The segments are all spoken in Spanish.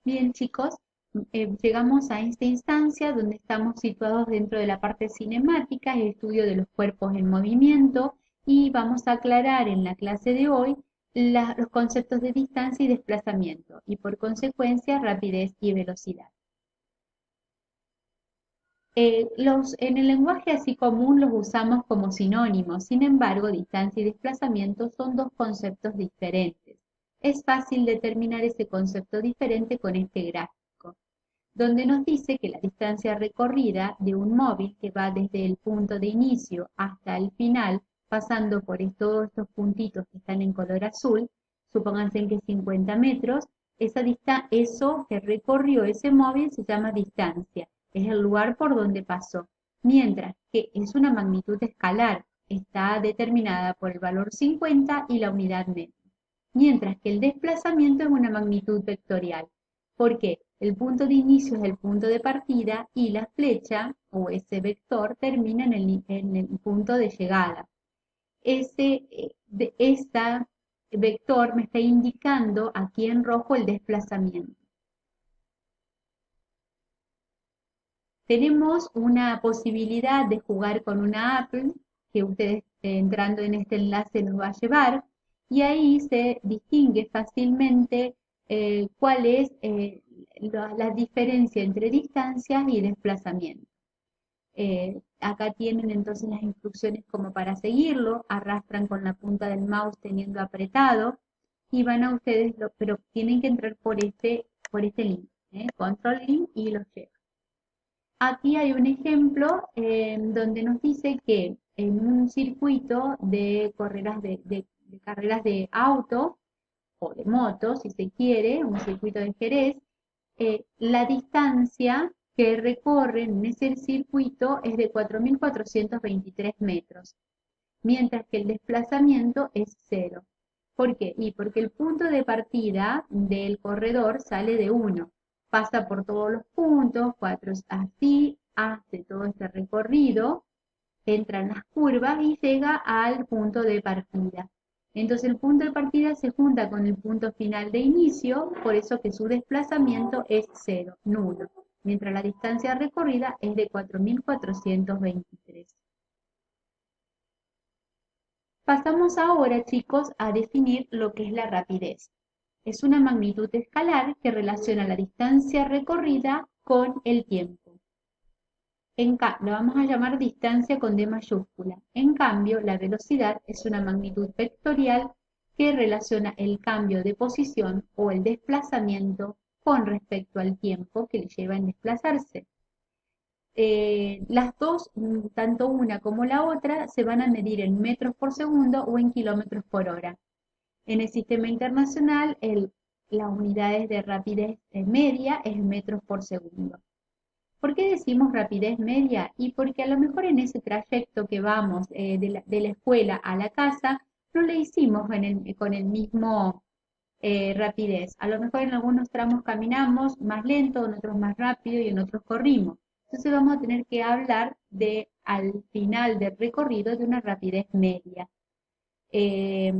Bien, chicos, llegamos a esta instancia donde estamos situados dentro de la parte cinemática, el estudio de los cuerpos en movimiento, y vamos a aclarar en la clase de hoy los conceptos de distancia y desplazamiento, y por consecuencia rapidez y velocidad. En el lenguaje así común los usamos como sinónimos, sin embargo, distancia y desplazamiento son dos conceptos diferentes. Es fácil determinar ese concepto diferente con este gráfico, donde nos dice que la distancia recorrida de un móvil que va desde el punto de inicio hasta el final, pasando por todos estos puntitos que están en color azul, supónganse que 50 metros, eso que recorrió ese móvil se llama distancia, es el lugar por donde pasó, mientras que es una magnitud escalar, está determinada por el valor 50 y la unidad metro, mientras que el desplazamiento es una magnitud vectorial. ¿Por qué? El punto de inicio es el punto de partida y la flecha o ese vector termina en el punto de llegada. Esta vector me está indicando aquí en rojo el desplazamiento. Tenemos una posibilidad de jugar con una app que ustedes entrando en este enlace nos va a llevar y ahí se distingue fácilmente cuál es la diferencia entre distancias y desplazamiento. Acá tienen entonces las instrucciones como para seguirlo, arrastran con la punta del mouse teniendo apretado y van a ustedes, pero tienen que entrar por este link, control link y los lleva. Aquí hay un ejemplo donde nos dice que en un circuito de carreras de auto o de moto, si se quiere, un circuito de Jerez, la distancia que recorren en ese circuito es de 4.423 metros, mientras que el desplazamiento es cero. ¿Por qué? Y porque el punto de partida del corredor sale de 1, pasa por todos los puntos, 4 así, hace todo este recorrido, entra en las curvas y llega al punto de partida. Entonces el punto de partida se junta con el punto final de inicio, por eso que su desplazamiento es cero, nulo, mientras la distancia recorrida es de 4.423. Pasamos ahora, chicos, a definir lo que es la rapidez. Es una magnitud escalar que relaciona la distancia recorrida con el tiempo. Lo vamos a llamar distancia con D mayúscula. En cambio, la velocidad es una magnitud vectorial que relaciona el cambio de posición o el desplazamiento con respecto al tiempo que le lleva en desplazarse. Las dos, tanto una como la otra, se van a medir en metros por segundo o en kilómetros por hora. En el sistema internacional, las unidades de rapidez media es metros por segundo. ¿Por qué decimos rapidez media? Y porque a lo mejor en ese trayecto que vamos de la escuela a la casa, no le hicimos con el mismo rapidez. A lo mejor en algunos tramos caminamos más lento, en otros más rápido y en otros corrimos. Entonces vamos a tener que hablar al final del recorrido de una rapidez media. Eh,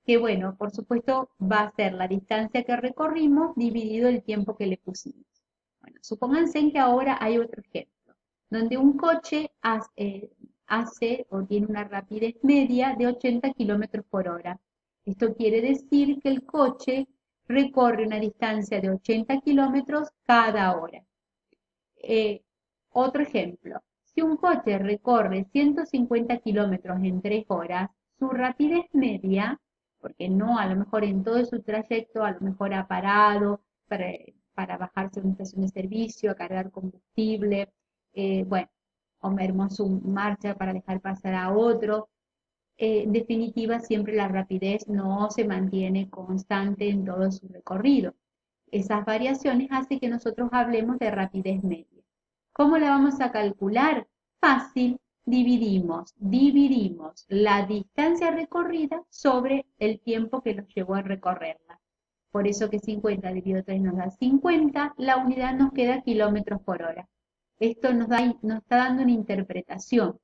que bueno, por supuesto va a ser la distancia que recorrimos dividido el tiempo que le pusimos. Bueno, supónganse que ahora hay otro ejemplo, donde un coche hace o tiene una rapidez media de 80 kilómetros por hora. Esto quiere decir que el coche recorre una distancia de 80 kilómetros cada hora. Eh, Otro ejemplo, si un coche recorre 150 kilómetros en 3 horas, su rapidez media, porque no a lo mejor en todo su trayecto, a lo mejor ha parado para bajarse a una estación de servicio, a cargar combustible, bueno, o mermó su marcha para dejar pasar a otro. En definitiva, siempre la rapidez no se mantiene constante en todo su recorrido. Esas variaciones hacen que nosotros hablemos de rapidez media. ¿Cómo la vamos a calcular? Fácil, dividimos la distancia recorrida sobre el tiempo que nos llevó a recorrerla. Por eso que 50 dividido 3 nos da 50, la unidad nos queda kilómetros por hora. Esto nos está dando una interpretación.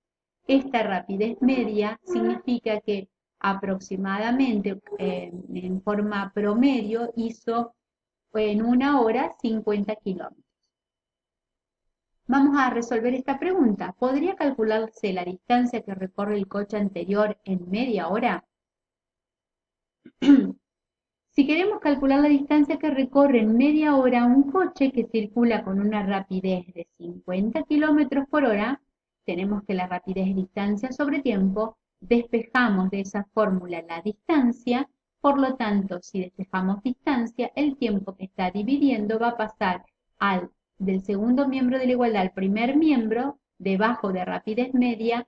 Esta rapidez media significa que aproximadamente en forma promedio hizo en 1 hora 50 kilómetros. Vamos a resolver esta pregunta. ¿Podría calcularse la distancia que recorre el coche anterior en media hora? Si queremos calcular la distancia que recorre en media hora un coche que circula con una rapidez de 50 kilómetros por hora, tenemos que la rapidez es distancia sobre tiempo, despejamos de esa fórmula la distancia, por lo tanto, si despejamos distancia, el tiempo que está dividiendo va a pasar del segundo miembro de la igualdad al primer miembro, debajo de rapidez media,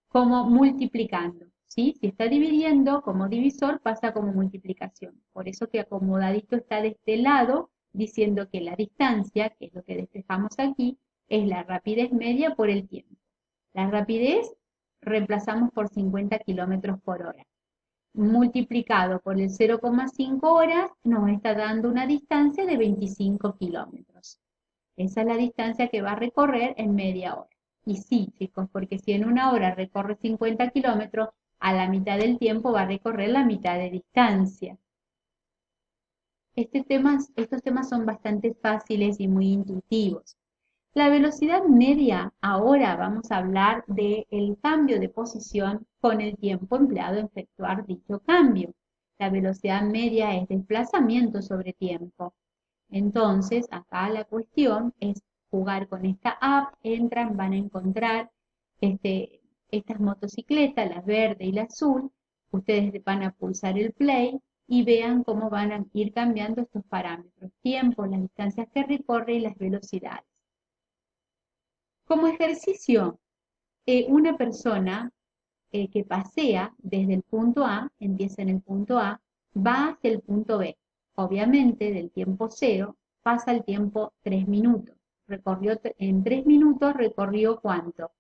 como multiplicando. ¿Sí? Si está dividiendo como divisor, pasa como multiplicación. Por eso que acomodadito está de este lado, diciendo que la distancia, que es lo que despejamos aquí, es la rapidez media por el tiempo. La rapidez reemplazamos por 50 kilómetros por hora. Multiplicado por el 0,5 horas, nos está dando una distancia de 25 kilómetros. Esa es la distancia que va a recorrer en media hora. Y sí, chicos, porque si en 1 hora recorre 50 kilómetros, a la mitad del tiempo va a recorrer la mitad de distancia. Estos temas son bastante fáciles y muy intuitivos. La velocidad media, ahora vamos a hablar del cambio de posición con el tiempo empleado en efectuar dicho cambio. La velocidad media es desplazamiento sobre tiempo. Entonces, acá la cuestión es jugar con esta app, entran, van a encontrar estas motocicletas, la verde y la azul, ustedes van a pulsar el play y vean cómo van a ir cambiando estos parámetros, tiempo, las distancias que recorre y las velocidades. Como ejercicio, una persona que pasea desde el punto A, empieza en el punto A, va hacia el punto B. Obviamente, del tiempo 0 pasa al tiempo 3 minutos. En 3 minutos recorrió ¿cuánto?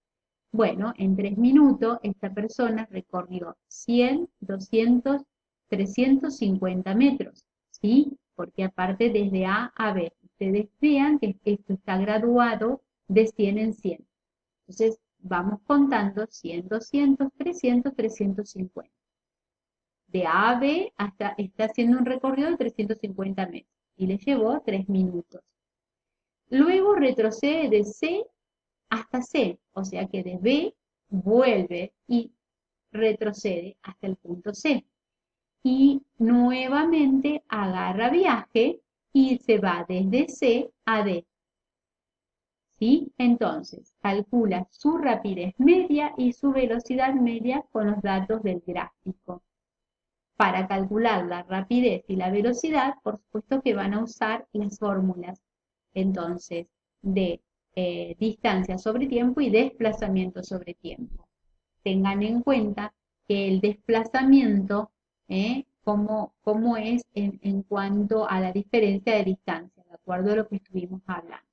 Bueno, en 3 minutos esta persona recorrió 100, 200, 350 metros, ¿sí? Porque aparte desde A a B, ustedes vean que esto está graduado de 100 en 100. Entonces, vamos contando 100, 200, 300, 350. De A a B está haciendo un recorrido de 350 metros y le llevó 3 minutos. Luego retrocede de C hasta C, o sea que de B vuelve y retrocede hasta el punto C. Y nuevamente agarra viaje y se va desde C a D. ¿Sí? Entonces, calcula su rapidez media y su velocidad media con los datos del gráfico. Para calcular la rapidez y la velocidad, por supuesto que van a usar las fórmulas, entonces, de distancia sobre tiempo y desplazamiento sobre tiempo. Tengan en cuenta que el desplazamiento, cómo es en cuanto a la diferencia de distancia, de acuerdo a lo que estuvimos hablando.